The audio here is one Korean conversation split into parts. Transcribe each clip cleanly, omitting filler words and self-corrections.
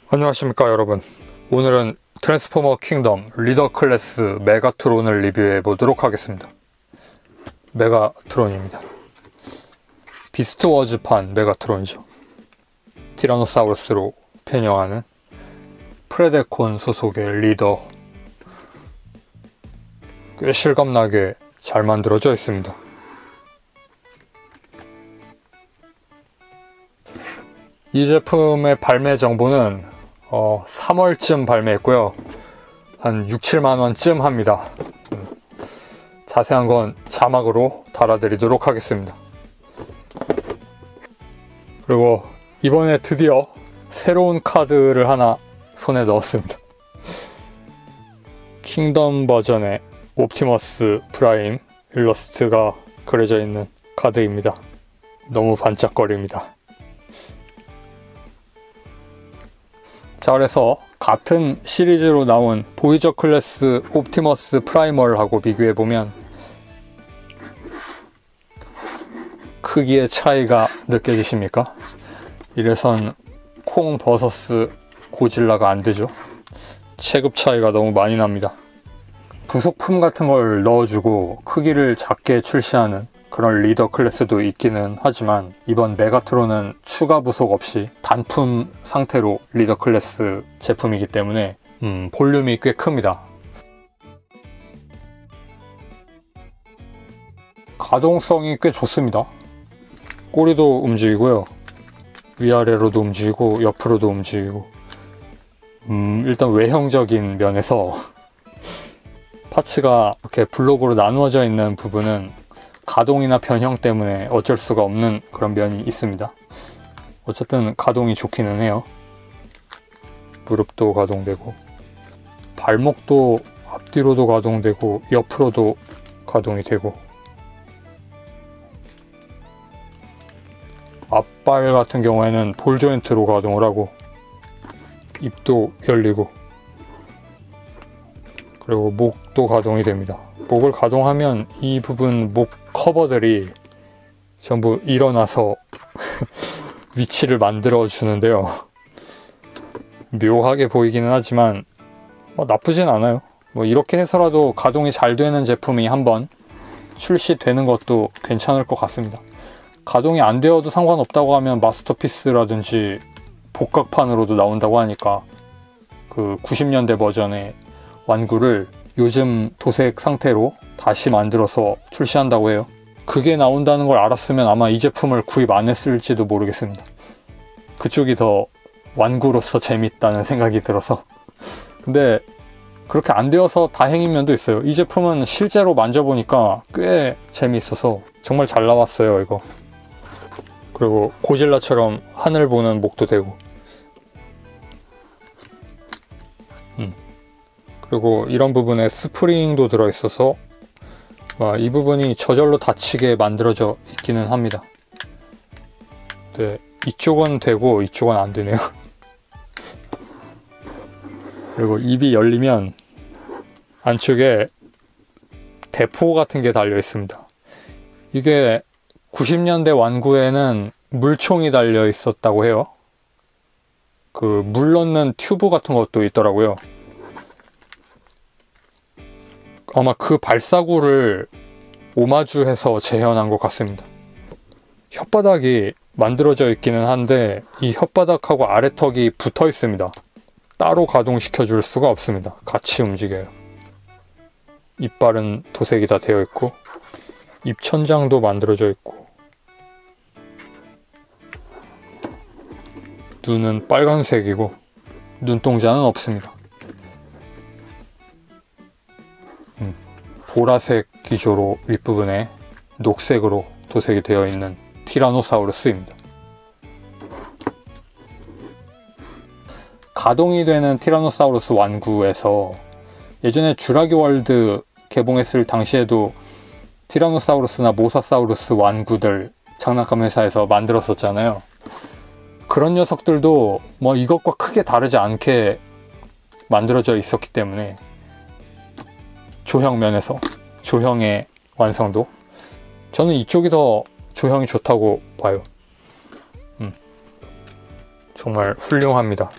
안녕하십니까 여러분. 오늘은 트랜스포머 킹덤 리더 클래스 메가트론을 리뷰해 보도록 하겠습니다. 메가트론입니다. 비스트 워즈판 메가트론이죠. 티라노사우루스로 변형하는 프레데콘 소속의 리더. 꽤 실감나게 잘 만들어져 있습니다. 이 제품의 발매 정보는 3월쯤 발매했고요. 한 6, 7만원쯤 합니다. 자세한 건 자막으로 달아드리도록 하겠습니다. 그리고 이번에 드디어 새로운 카드를 하나 손에 넣었습니다. 킹덤 버전의 옵티머스 프라임 일러스트가 그려져 있는 카드입니다. 너무 반짝거립니다. 자, 그래서 같은 시리즈로 나온 보이저 클래스 옵티머스 프라이멀하고 비교해보면 크기의 차이가 느껴지십니까? 이래선 콩 vs 고질라가 안되죠. 체급 차이가 너무 많이 납니다. 부속품 같은 걸 넣어주고 크기를 작게 출시하는 그런 리더 클래스도 있기는 하지만 이번 메가트론은 추가 부속 없이 단품 상태로 리더 클래스 제품이기 때문에 볼륨이 꽤 큽니다. 가동성이 꽤 좋습니다. 꼬리도 움직이고요. 위아래로도 움직이고 옆으로도 움직이고 일단 외형적인 면에서 파츠가 이렇게 블록으로 나누어져 있는 부분은 가동이나 변형 때문에 어쩔 수가 없는 그런 면이 있습니다. 어쨌든 가동이 좋기는 해요. 무릎도 가동되고 발목도 앞뒤로도 가동되고 옆으로도 가동이 되고 앞발 같은 경우에는 볼 조인트로 가동을 하고 입도 열리고 그리고 목도 가동이 됩니다. 목을 가동하면 이 부분 목 커버들이 전부 일어나서 위치를 만들어 주는데요. 묘하게 보이기는 하지만 나쁘진 않아요. 이렇게 해서라도 가동이 잘 되는 제품이 한번 출시되는 것도 괜찮을 것 같습니다. 가동이 안 되어도 상관없다고 하면 마스터피스라든지 복각판으로도 나온다고 하니까 그 90년대 버전의 완구를 요즘 도색 상태로 다시 만들어서 출시한다고 해요. 그게 나온다는 걸 알았으면 아마 이 제품을 구입 안 했을지도 모르겠습니다. 그쪽이 더 완구로서 재밌다는 생각이 들어서. 근데 그렇게 안 되어서 다행인 면도 있어요. 이 제품은 실제로 만져보니까 꽤 재미있어서 정말 잘 나왔어요, 이거. 그리고 고질라처럼 하늘 보는 목도 되고 그리고 이런 부분에 스프링도 들어있어서 이 부분이 저절로 닫히게 만들어져 있기는 합니다. 네, 이쪽은 되고 이쪽은 안 되네요. 그리고 입이 열리면 안쪽에 대포 같은 게 달려 있습니다. 이게 90년대 완구에는 물총이 달려 있었다고 해요. 그 물 넣는 튜브 같은 것도 있더라고요. 아마 그 발사구를 오마주해서 재현한 것 같습니다. 혓바닥이 만들어져 있기는 한데 이 혓바닥하고 아래턱이 붙어 있습니다. 따로 가동시켜 줄 수가 없습니다. 같이 움직여요. 이빨은 도색이 다 되어 있고 입천장도 만들어져 있고 눈은 빨간색이고 눈동자는 없습니다. 보라색 기조로 윗부분에 녹색으로 도색이 되어 있는 티라노사우루스입니다. 가동이 되는 티라노사우루스 완구에서 예전에 쥬라기 월드 개봉했을 당시에도 티라노사우루스나 모사사우루스 완구들 장난감 회사에서 만들었었잖아요. 그런 녀석들도 이것과 크게 다르지 않게 만들어져 있었기 때문에 조형 면에서 조형의 완성도 저는 이쪽이 더 조형이 좋다고 봐요. 정말 훌륭합니다.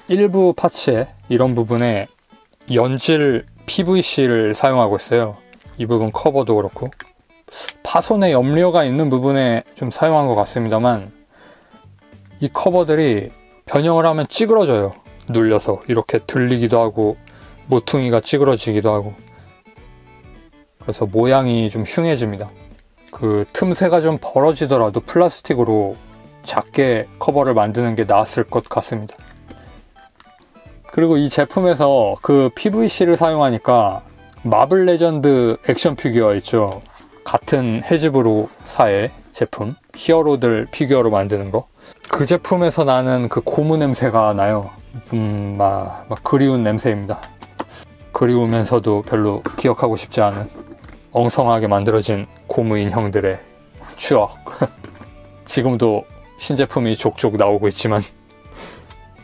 일부 파츠에 이런 부분에 연질 PVC를 사용하고 있어요. 이 부분 커버도 그렇고 파손의 염려가 있는 부분에 좀 사용한 것 같습니다만, 이 커버들이 변형을 하면 찌그러져요. 눌려서 이렇게 들리기도 하고 모퉁이가 찌그러지기도 하고, 그래서 모양이 좀 흉해집니다. 그 틈새가 좀 벌어지더라도 플라스틱으로 작게 커버를 만드는 게 나았을 것 같습니다. 그리고 이 제품에서 그 PVC를 사용하니까 마블 레전드 액션 피규어 있죠. 같은 해즈브로사의 제품, 히어로들 피규어로 만드는 거. 그 제품에서 나는 그 고무 냄새가 나요. 막 그리운 냄새입니다. 그리우면서도 별로 기억하고 싶지 않은 엉성하게 만들어진 고무 인형들의 추억. 지금도 신제품이 족족 나오고 있지만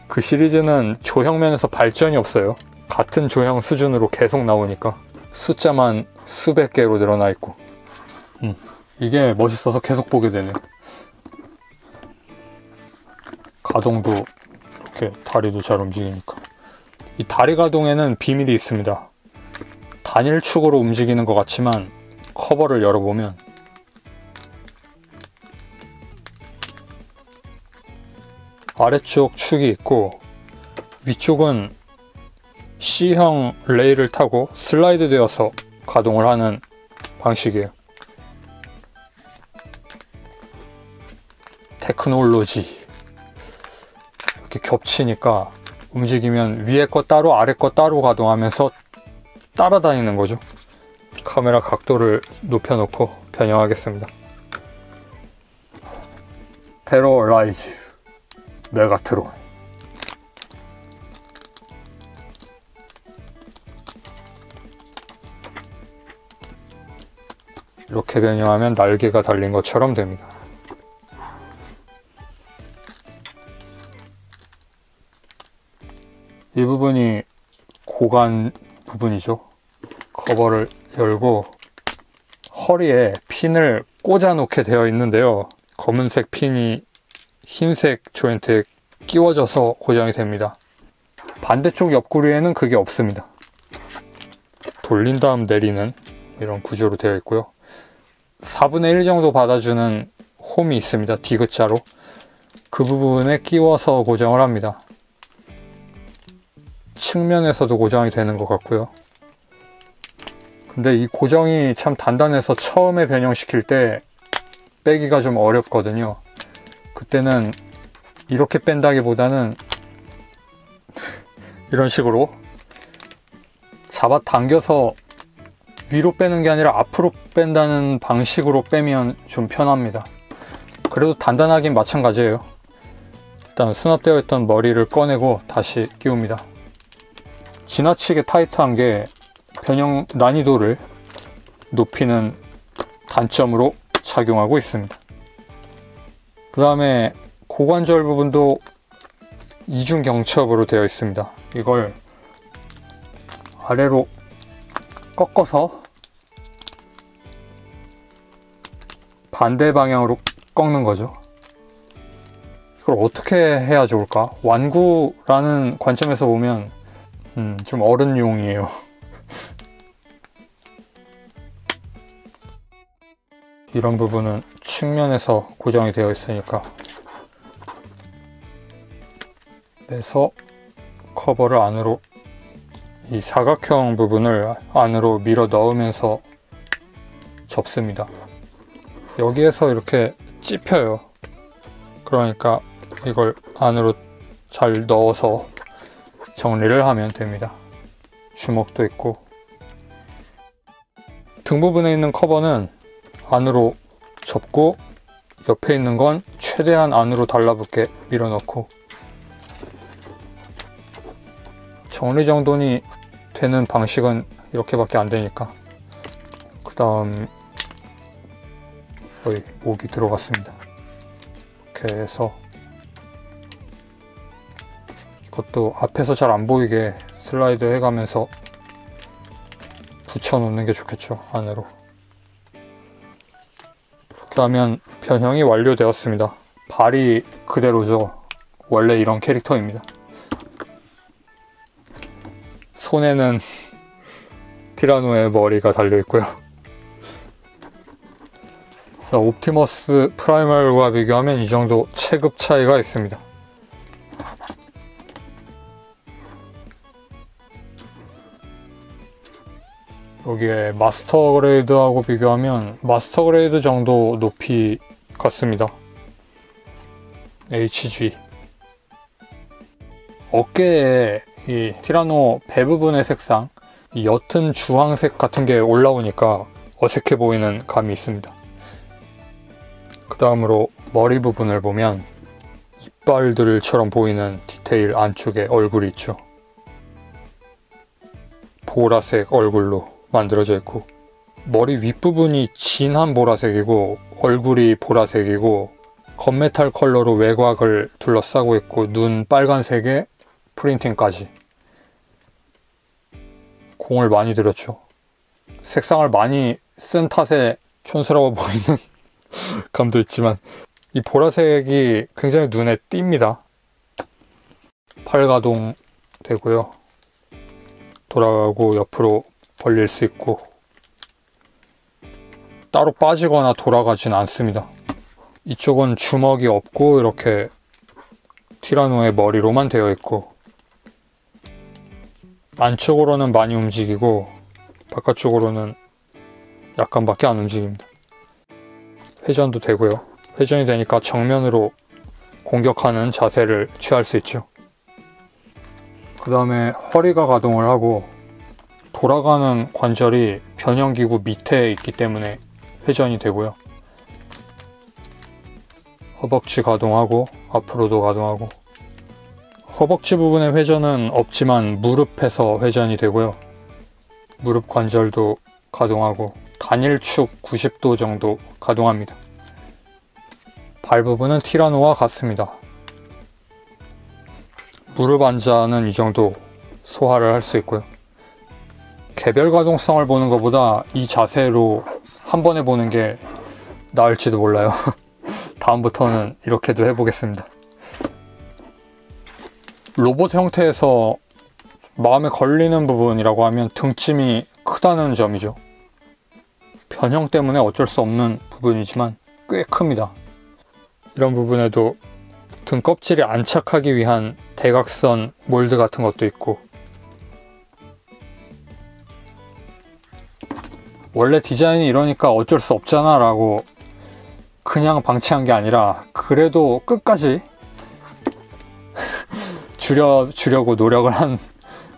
그 시리즈는 조형면에서 발전이 없어요. 같은 조형 수준으로 계속 나오니까 숫자만 수백 개로 늘어나 있고, 이게 멋있어서 계속 보게 되네요. 가동도 이렇게 다리도 잘 움직이니까. 이 다리 가동에는 비밀이 있습니다. 단일축으로 움직이는 것 같지만 커버를 열어보면 아래쪽 축이 있고 위쪽은 C형 레일을 타고 슬라이드 되어서 가동을 하는 방식이에요. 테크놀로지. 이렇게 겹치니까 움직이면 위에 거 따로 아래 거 따로 가동하면서 따라다니는 거죠. 카메라 각도를 높여놓고 변형하겠습니다. 테러라이즈 메가트론. 이렇게 변형하면 날개가 달린 것처럼 됩니다. 이 부분이 고관 부분이죠. 커버를 열고 허리에 핀을 꽂아 놓게 되어 있는데요. 검은색 핀이 흰색 조인트에 끼워져서 고정이 됩니다. 반대쪽 옆구리에는 그게 없습니다. 돌린 다음 내리는 이런 구조로 되어 있고요. 4분의 1 정도 받아주는 홈이 있습니다. 디귿자로. 그 부분에 끼워서 고정을 합니다. 측면에서도 고정이 되는 것 같고요. 근데 이 고정이 참 단단해서 처음에 변형시킬 때 빼기가 좀 어렵거든요. 그때는 이렇게 뺀다기보다는 이런 식으로 잡아당겨서 위로 빼는 게 아니라 앞으로 뺀다는 방식으로 빼면 좀 편합니다. 그래도 단단하긴 마찬가지예요. 일단 수납되어 있던 머리를 꺼내고 다시 끼웁니다. 지나치게 타이트한 게 변형 난이도를 높이는 단점으로 작용하고 있습니다. 그 다음에 고관절 부분도 이중 경첩으로 되어 있습니다. 이걸 아래로 꺾어서 반대 방향으로 꺾는 거죠. 이걸 어떻게 해야 좋을까? 완구라는 관점에서 보면 좀 어른용이에요. 이런 부분은 측면에서 고정이 되어 있으니까 빼서 커버를 안으로, 이 사각형 부분을 안으로 밀어 넣으면서 접습니다. 여기에서 이렇게 찝혀요. 그러니까 이걸 안으로 잘 넣어서 정리를 하면 됩니다. 주먹도 있고, 등 부분에 있는 커버는 안으로 접고 옆에 있는 건 최대한 안으로 달라붙게 밀어넣고, 정리정돈이 되는 방식은 이렇게밖에 안 되니까. 그 다음 거의 목이 들어갔습니다. 이렇게 해서 이것도 앞에서 잘 안 보이게 슬라이드 해가면서 붙여 놓는 게 좋겠죠, 안으로. 그렇게 하면 변형이 완료되었습니다. 발이 그대로죠. 원래 이런 캐릭터입니다. 손에는 티라노의 머리가 달려있고요. 자, 옵티머스 프라이멀과 비교하면 이 정도 체급 차이가 있습니다. 여기에 마스터 그레이드하고 비교하면 마스터 그레이드 정도 높이 같습니다. HG. 어깨에 이 티라노 배 부분의 색상, 이 옅은 주황색 같은 게 올라오니까 어색해 보이는 감이 있습니다. 그 다음으로 머리 부분을 보면 이빨들처럼 보이는 디테일 안쪽에 얼굴이 있죠. 보라색 얼굴로 만들어져 있고, 머리 윗부분이 진한 보라색이고 얼굴이 보라색이고 건메탈 컬러로 외곽을 둘러싸고 있고 눈 빨간색에 프린팅까지. 공을 많이 들였죠. 색상을 많이 쓴 탓에 촌스러워 보이는 감도 있지만 이 보라색이 굉장히 눈에 띕니다. 팔 가동 되고요. 돌아가고 옆으로 벌릴 수 있고 따로 빠지거나 돌아가진 않습니다. 이쪽은 주먹이 없고 이렇게 티라노의 머리로만 되어 있고, 안쪽으로는 많이 움직이고 바깥쪽으로는 약간밖에 안 움직입니다. 회전도 되고요. 회전이 되니까 정면으로 공격하는 자세를 취할 수 있죠. 그 다음에 허리가 가동을 하고 돌아가는 관절이 변형기구 밑에 있기 때문에 회전이 되고요. 허벅지 가동하고 앞으로도 가동하고, 허벅지 부분의 회전은 없지만 무릎에서 회전이 되고요. 무릎 관절도 가동하고 단일축 90도 정도 가동합니다. 발 부분은 티라노와 같습니다. 무릎 안자는 이 정도 소화를 할 수 있고요. 개별 가동성을 보는 것보다 이 자세로 한 번에 보는 게 나을지도 몰라요. 다음부터는 이렇게도 해보겠습니다. 로봇 형태에서 마음에 걸리는 부분이라고 하면 등짐이 크다는 점이죠. 변형 때문에 어쩔 수 없는 부분이지만 꽤 큽니다. 이런 부분에도 등 껍질이 안착하기 위한 대각선 몰드 같은 것도 있고, 원래 디자인이 이러니까 어쩔 수 없잖아 라고 그냥 방치한 게 아니라 그래도 끝까지 줄여주려고 노력을 한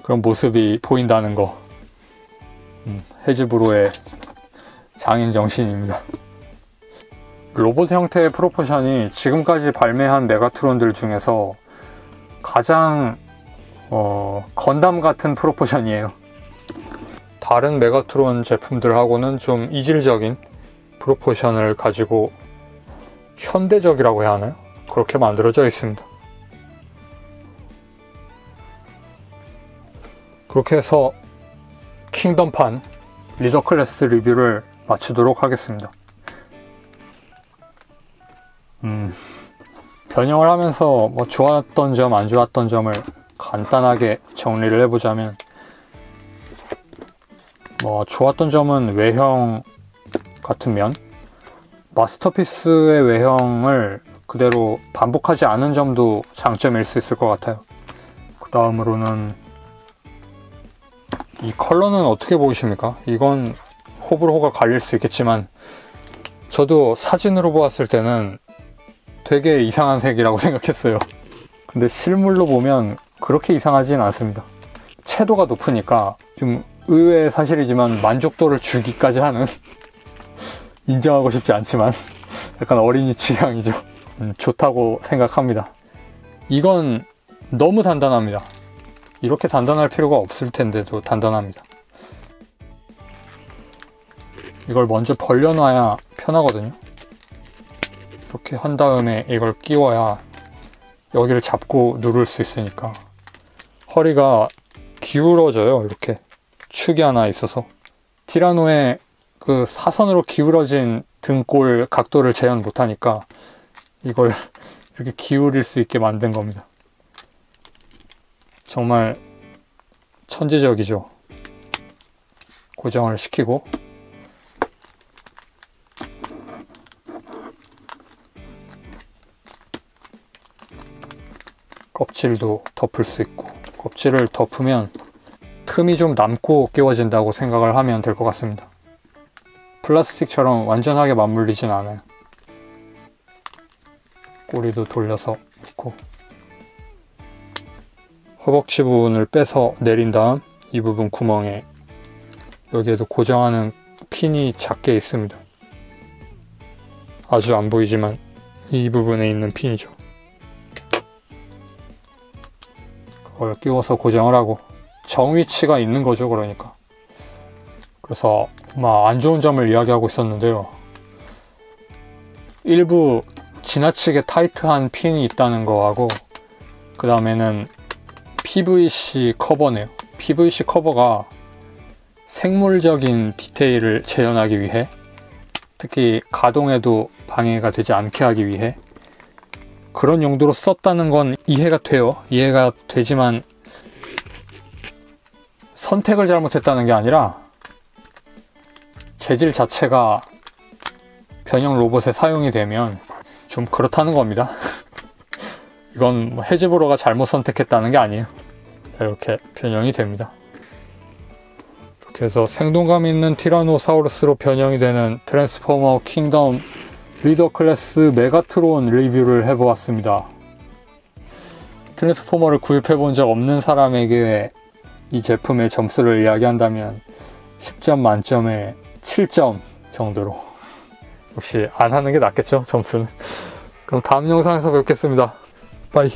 그런 모습이 보인다는 거. 헤즈브로의 장인 정신입니다. 로봇 형태의 프로포션이 지금까지 발매한 메가트론들 중에서 가장 건담 같은 프로포션이에요. 다른 메가트론 제품들하고는 좀 이질적인 프로포션을 가지고 현대적이라고 해야 하나요? 그렇게 만들어져 있습니다. 그렇게 해서 킹덤판 리더 클래스 리뷰를 마치도록 하겠습니다. 변형을 하면서 뭐 좋았던 점, 안 좋았던 점을 간단하게 정리를 해보자면, 좋았던 점은 외형 같은 면, 마스터피스의 외형을 그대로 반복하지 않은 점도 장점일 수 있을 것 같아요. 그 다음으로는 이 컬러는 어떻게 보이십니까? 이건 호불호가 갈릴 수 있겠지만 저도 사진으로 보았을 때는 되게 이상한 색이라고 생각했어요. 근데 실물로 보면 그렇게 이상하진 않습니다. 채도가 높으니까 좀 의외의 사실이지만 만족도를 주기까지 하는 인정하고 싶지 않지만 약간 어린이 취향이죠. 좋다고 생각합니다. 이건 너무 단단합니다. 이렇게 단단할 필요가 없을 텐데도 단단합니다. 이걸 먼저 벌려놔야 편하거든요. 이렇게 한 다음에 이걸 끼워야 여기를 잡고 누를 수 있으니까. 허리가 기울어져요. 이렇게 축이 하나 있어서. 티라노의 그 사선으로 기울어진 등골 각도를 재현 못하니까 이걸 이렇게 기울일 수 있게 만든 겁니다. 정말 천재적이죠. 고정을 시키고 껍질도 덮을 수 있고, 껍질을 덮으면 틈이 좀 남고 끼워진다고 생각을 하면 될 것 같습니다. 플라스틱처럼 완전하게 맞물리진 않아요. 꼬리도 돌려서 있고, 허벅지 부분을 빼서 내린 다음 이 부분 구멍에, 여기에도 고정하는 핀이 작게 있습니다. 아주 안 보이지만 이 부분에 있는 핀이죠. 그걸 끼워서 고정을 하고, 정위치가 있는 거죠. 그러니까. 그래서 안 좋은 점을 이야기하고 있었는데요. 일부 지나치게 타이트한 핀이 있다는 거하고, 그 다음에는 PVC 커버네요. PVC 커버가 생물적인 디테일을 재현하기 위해, 특히 가동에도 방해가 되지 않게 하기 위해 그런 용도로 썼다는 건 이해가 돼요. 이해가 되지만 선택을 잘못했다는 게 아니라 재질 자체가 변형 로봇에 사용이 되면 좀 그렇다는 겁니다. 이건 해즈브로가 잘못 선택했다는 게 아니에요. 자, 이렇게 변형이 됩니다. 이렇게 해서 생동감 있는 티라노사우루스로 변형이 되는 트랜스포머 킹덤 리더 클래스 메가트론 리뷰를 해보았습니다. 트랜스포머를 구입해본 적 없는 사람에게 이 제품의 점수를 이야기한다면 10점 만점에 7점 정도로. 역시 안 하는 게 낫겠죠, 점수는. 그럼 다음 영상에서 뵙겠습니다. 바이.